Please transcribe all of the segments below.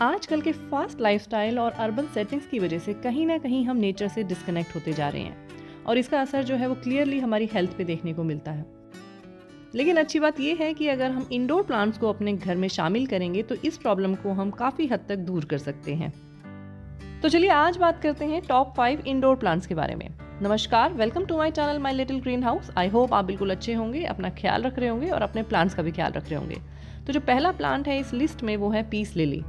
आजकल के fast lifestyle और अर्बन सेटिंग्स की वजह से कहीं ना कहीं हम नेचर से डिस्कनेक्ट होते जा रहे हैं और इसका असर जो है वो क्लियरली हमारी हेल्थ पे देखने को मिलता है। लेकिन अच्छी बात यह है कि अगर हम इंडोर प्लांट्स को अपने घर में शामिल करेंगे तो इस प्रॉब्लम को हम काफ़ी हद तक दूर कर सकते हैं। तो चलिए आज बात करते हैं टॉप 5 इंडोर प्लांट्स के बारे में। नमस्कार, welcome to my channel my little green house. I hope आप बिल्कुल अच्छे होंगे, अपना ख्याल रख रहे होंगे और अपने प्लांट्स का भी ख्याल रख रहे होंगे। तो जो पहला प्लांट है इस लिस्ट में वो है पीस लिली।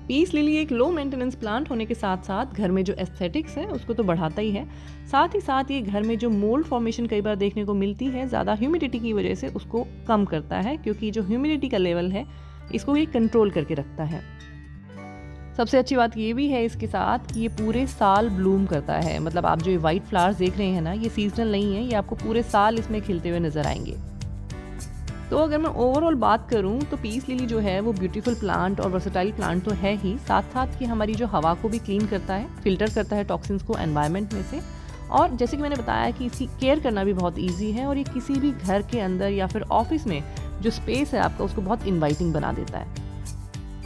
पीस लिली एक लो मेंटेनेंस प्लांट होने के साथ साथ घर में जो एस्थेटिक्स है उसको तो बढ़ाता ही है, साथ ही साथ ये घर में जो मोल्ड फॉर्मेशन कई बार देखने को मिलती है ज़्यादा ह्यूमिडिटी की वजह से उसको कम करता है, क्योंकि जो ह्यूमिडिटी का लेवल है इसको ये कंट्रोल करके रखता है। सबसे अच्छी बात ये भी है इसके साथ कि ये पूरे साल ब्लूम करता है। मतलब आप जो ये वाइट फ्लावर्स देख रहे हैं ना, ये सीजनल नहीं है, ये आपको पूरे साल इसमें खिलते हुए नजर आएंगे। तो अगर मैं ओवरऑल बात करूं तो पीस लिली जो है वो ब्यूटीफुल प्लांट और वर्सेटाइल प्लांट तो है ही, साथ साथ कि हमारी जो हवा को भी क्लीन करता है, फिल्टर करता है टॉक्सिन्स को एनवायरनमेंट में से। और जैसे कि मैंने बताया कि इसकी केयर करना भी बहुत ईजी है और ये किसी भी घर के अंदर या फिर ऑफिस में जो स्पेस है आपका उसको बहुत इन्वाइटिंग बना देता है।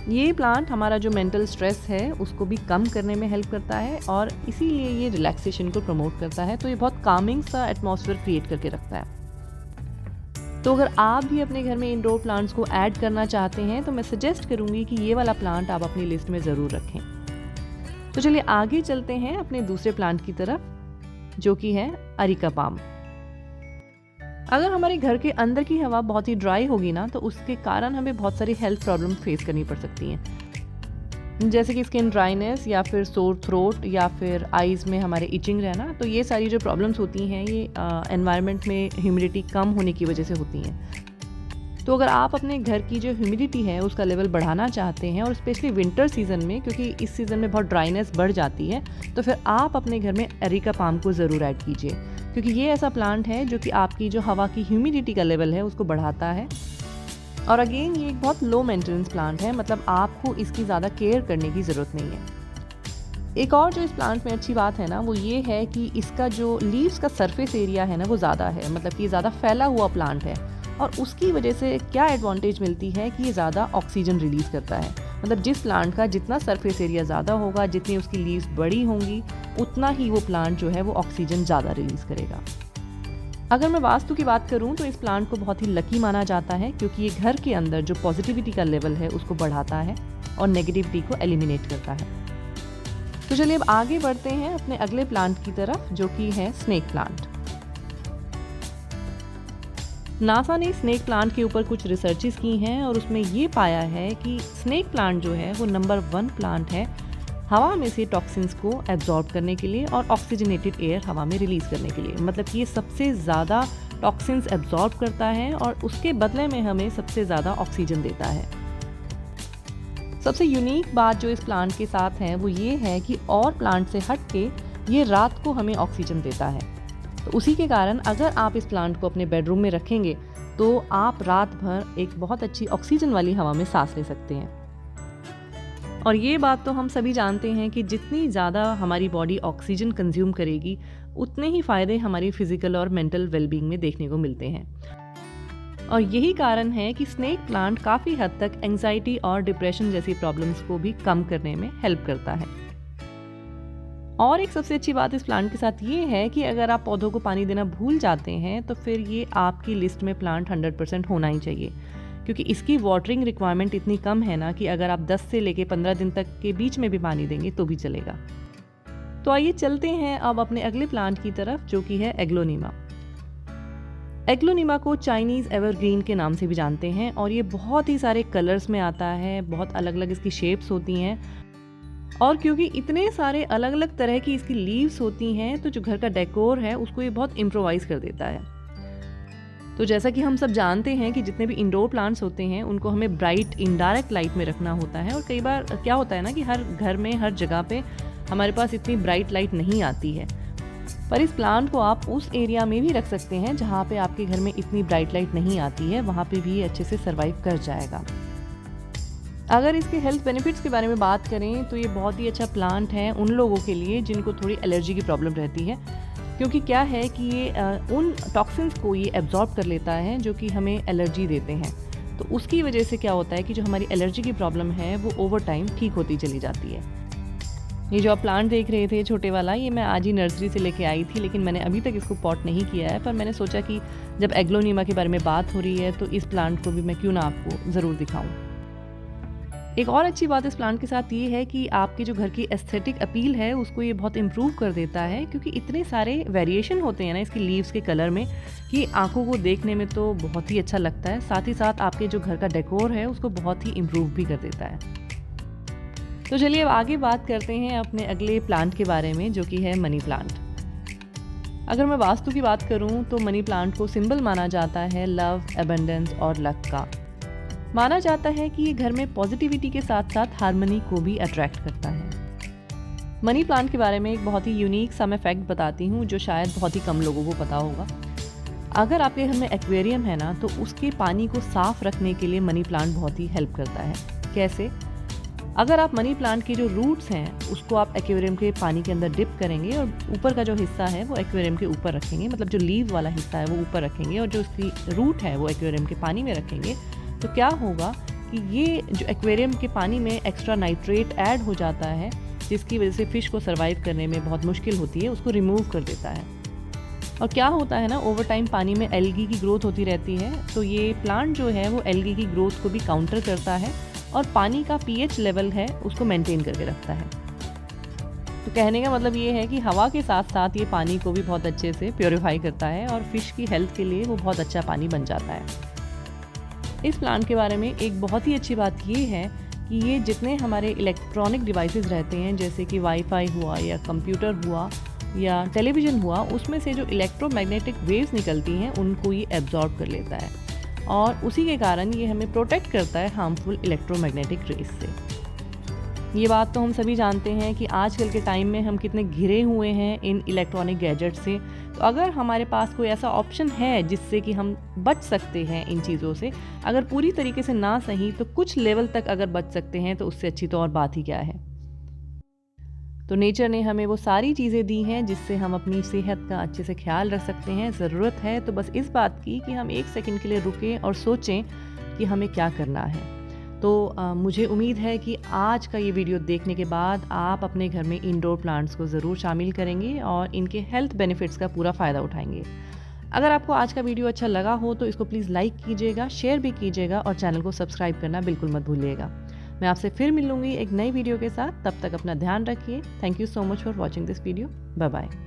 ये प्लांट हमारा जो मेंटल स्ट्रेस है उसको भी कम करने में हेल्प करता है और इसीलिए ये रिलैक्सेशन को प्रमोट करता है। तो ये बहुत कामिंग सा एटमॉस्फेयर क्रिएट करके रखता है। तो अगर आप भी अपने घर में इंडोर प्लांट्स को ऐड करना चाहते हैं तो मैं सजेस्ट करूंगी कि ये वाला प्लांट आप अपनी लिस्ट में ज़रूर रखें। तो चलिए आगे चलते हैं अपने दूसरे प्लांट की तरफ, जो कि है अरिका पाम। अगर हमारे घर के अंदर की हवा बहुत ही ड्राई होगी ना तो उसके कारण हमें बहुत सारी हेल्थ प्रॉब्लम फेस करनी पड़ सकती हैं, जैसे कि स्किन ड्राइनेस या फिर सोर थ्रोट या फिर आईज़ में हमारे इचिंग रहना। तो ये सारी जो प्रॉब्लम्स होती हैं ये एनवायरनमेंट में ह्यूमिडिटी कम होने की वजह से होती हैं। तो अगर आप अपने घर की जो ह्यूमिडिटी है उसका लेवल बढ़ाना चाहते हैं और स्पेशली विंटर सीजन में, क्योंकि इस सीज़न में बहुत ड्राइनेस बढ़ जाती है, तो फिर आप अपने घर में अरिका पाम को ज़रूर ऐड कीजिए, क्योंकि ये ऐसा प्लांट है जो कि आपकी जो हवा की ह्यूमिडिटी का लेवल है उसको बढ़ाता है। और अगेन ये एक बहुत लो मेंटेनेंस प्लांट है, मतलब आपको इसकी ज़्यादा केयर करने की ज़रूरत नहीं है। एक और जो इस प्लांट में अच्छी बात है ना वो ये है कि इसका जो लीव्स का सरफेस एरिया है ना वो ज़्यादा है, मतलब कि ये ज़्यादा फैला हुआ प्लांट है और उसकी वजह से क्या एडवांटेज मिलती है कि ये ज़्यादा ऑक्सीजन रिलीज़ करता है। मतलब जिस प्लांट का जितना सरफेस एरिया ज़्यादा होगा, जितनी उसकी लीव्स बड़ी होंगी, उतना ही वो प्लांट जो है वो ऑक्सीजन ज़्यादा रिलीज़ करेगा। अगर मैं वास्तु की बात करूं तो इस प्लांट को बहुत ही लकी माना जाता है, क्योंकि ये घर के अंदर जो पॉजिटिविटी का लेवल है उसको बढ़ाता है और नेगेटिविटी को एलिमिनेट करता है। तो चलिए अब आगे बढ़ते हैं अपने अगले प्लांट की तरफ, जो कि है स्नेक प्लांट। नासा ने स्नेक प्लांट के ऊपर कुछ रिसर्चेस की हैं और उसमें ये पाया है कि स्नेक प्लांट जो है वो नंबर 1 प्लांट है हवा में से टॉक्सिन्स को एब्जॉर्ब करने के लिए और ऑक्सीजनेटेड एयर हवा में रिलीज़ करने के लिए। मतलब कि ये सबसे ज़्यादा टॉक्सिन्स एब्जॉर्ब करता है और उसके बदले में हमें सबसे ज़्यादा ऑक्सीजन देता है। सबसे यूनिक बात जो इस प्लांट के साथ है वो ये है कि और प्लांट से हट के ये रात को हमें ऑक्सीजन देता है। तो उसी के कारण अगर आप इस प्लांट को अपने बेडरूम में रखेंगे तो आप रात भर एक बहुत अच्छी ऑक्सीजन वाली हवा में सांस ले सकते हैं। और ये बात तो हम सभी जानते हैं कि जितनी ज़्यादा हमारी बॉडी ऑक्सीजन कंज्यूम करेगी उतने ही फ़ायदे हमारी फिजिकल और मेंटल वेलबींग में देखने को मिलते हैं। और यही कारण है कि स्नेक प्लांट काफ़ी हद तक एंजाइटी और डिप्रेशन जैसी प्रॉब्लम्स को भी कम करने में हेल्प करता है। और एक सबसे अच्छी बात इस प्लांट के साथ ये है कि अगर आप पौधों को पानी देना भूल जाते हैं तो फिर ये आपकी लिस्ट में प्लांट 100% होना ही चाहिए, क्योंकि इसकी वाटरिंग रिक्वायरमेंट इतनी कम है ना कि अगर आप 10 से लेके 15 दिन तक के बीच में भी पानी देंगे तो भी चलेगा। तो आइए चलते हैं अब अपने अगले प्लांट की तरफ, जो कि है एग्लोनिमा। एग्लोनिमा को चाइनीज़ एवरग्रीन के नाम से भी जानते हैं और ये बहुत ही सारे कलर्स में आता है, बहुत अलग अलग इसकी शेप्स होती हैं और क्योंकि इतने सारे अलग अलग तरह की इसकी लीव्स होती हैं तो जो घर का डेकोर है उसको ये बहुत इम्प्रोवाइज कर देता है। तो जैसा कि हम सब जानते हैं कि जितने भी इंडोर प्लांट्स होते हैं उनको हमें ब्राइट इनडायरेक्ट लाइट में रखना होता है और कई बार क्या होता है ना कि हर घर में हर जगह पे हमारे पास इतनी ब्राइट लाइट नहीं आती है, पर इस प्लांट को आप उस एरिया में भी रख सकते हैं जहाँ पे आपके घर में इतनी ब्राइट लाइट नहीं आती है, वहाँ पे भी अच्छे से सर्वाइव कर जाएगा। अगर इसके हेल्थ बेनिफिट्स के बारे में बात करें तो ये बहुत ही अच्छा प्लांट है उन लोगों के लिए जिनको थोड़ी एलर्जी की प्रॉब्लम रहती है, क्योंकि क्या है कि ये उन टॉक्सिन्स को ये एब्जॉर्ब कर लेता है जो कि हमें एलर्जी देते हैं। तो उसकी वजह से क्या होता है कि जो हमारी एलर्जी की प्रॉब्लम है वो ओवर टाइम ठीक होती चली जाती है। ये जो आप प्लांट देख रहे थे छोटे वाला, ये मैं आज ही नर्सरी से लेके आई थी, लेकिन मैंने अभी तक इसको पॉट नहीं किया है। पर मैंने सोचा कि जब एग्लोनिमा के बारे में बात हो रही है तो इस प्लांट को भी मैं क्यों ना आपको ज़रूर दिखाऊं। एक और अच्छी बात इस प्लांट के साथ ये है कि आपके जो घर की एस्थेटिक अपील है उसको ये बहुत इम्प्रूव कर देता है, क्योंकि इतने सारे वेरिएशन होते हैं ना इसकी लीव्स के कलर में कि आंखों को देखने में तो बहुत ही अच्छा लगता है। साथ ही साथ आपके जो घर का डेकोर है उसको बहुत ही इम्प्रूव भी कर देता है। तो चलिए अब आगे बात करते हैं अपने अगले प्लांट के बारे में, जो कि है मनी प्लांट। अगर मैं वास्तु की बात करूं तो मनी प्लांट को सिंबल माना जाता है लव, एबंडेंस और लक का। माना जाता है कि ये घर में पॉजिटिविटी के साथ साथ हार्मनी को भी अट्रैक्ट करता है। मनी प्लांट के बारे में एक बहुत ही यूनिक सा मैं फैक्ट बताती हूँ जो शायद बहुत ही कम लोगों को पता होगा। अगर आपके घर में एक्वेरियम है ना, तो उसके पानी को साफ रखने के लिए मनी प्लांट बहुत ही हेल्प करता है। कैसे? अगर आप मनी प्लांट के जो रूट्स हैं उसको आप एक्वेरियम के पानी के अंदर डिप करेंगे और ऊपर का जो हिस्सा है वो एक्वेरियम के ऊपर रखेंगे, मतलब जो लीव वाला हिस्सा है वो ऊपर रखेंगे और जो उसकी रूट है वो एक्वेरियम के पानी में रखेंगे, तो क्या होगा कि ये जो एक्वेरियम के पानी में एक्स्ट्रा नाइट्रेट ऐड हो जाता है, जिसकी वजह से फ़िश को सर्वाइव करने में बहुत मुश्किल होती है, उसको रिमूव कर देता है। और क्या होता है ना, ओवर टाइम पानी में एल्गी की ग्रोथ होती रहती है, तो ये प्लांट जो है वो एल्गी की ग्रोथ को भी काउंटर करता है और पानी का पीएच लेवल है उसको मेंटेन करके रखता है। तो कहने का मतलब ये है कि हवा के साथ साथ ये पानी को भी बहुत अच्छे से प्योरीफाई करता है और फिश की हेल्थ के लिए वो बहुत अच्छा पानी बन जाता है। इस प्लांट के बारे में एक बहुत ही अच्छी बात ये है कि ये जितने हमारे इलेक्ट्रॉनिक डिवाइसेस रहते हैं, जैसे कि वाईफाई हुआ या कंप्यूटर हुआ या टेलीविज़न हुआ, उसमें से जो इलेक्ट्रोमैग्नेटिक वेव्स निकलती हैं उनको ये एब्जॉर्ब कर लेता है और उसी के कारण ये हमें प्रोटेक्ट करता है हार्मफुल इलेक्ट्रोमैग्नेटिक रेस से। ये बात तो हम सभी जानते हैं कि आजकल के टाइम में हम कितने घिरे हुए हैं इन इलेक्ट्रॉनिक गैजेट से। तो अगर हमारे पास कोई ऐसा ऑप्शन है जिससे कि हम बच सकते हैं इन चीज़ों से, अगर पूरी तरीके से ना सही तो कुछ लेवल तक अगर बच सकते हैं, तो उससे अच्छी तो और बात ही क्या है। तो नेचर ने हमें वो सारी चीज़ें दी हैं जिससे हम अपनी सेहत का अच्छे से ख्याल रख सकते हैं। ज़रूरत है तो बस इस बात की कि हम एक सेकंड के लिए रुकें और सोचें कि हमें क्या करना है। तो मुझे उम्मीद है कि आज का ये वीडियो देखने के बाद आप अपने घर में इंडोर प्लांट्स को ज़रूर शामिल करेंगे और इनके हेल्थ बेनिफिट्स का पूरा फ़ायदा उठाएंगे। अगर आपको आज का वीडियो अच्छा लगा हो तो इसको प्लीज़ लाइक कीजिएगा, शेयर भी कीजिएगा और चैनल को सब्सक्राइब करना बिल्कुल मत भूलिएगा। मैं आपसे फिर मिलूंगी एक नई वीडियो के साथ। तब तक अपना ध्यान रखिए। Thank you so much for watching this video. Bye bye.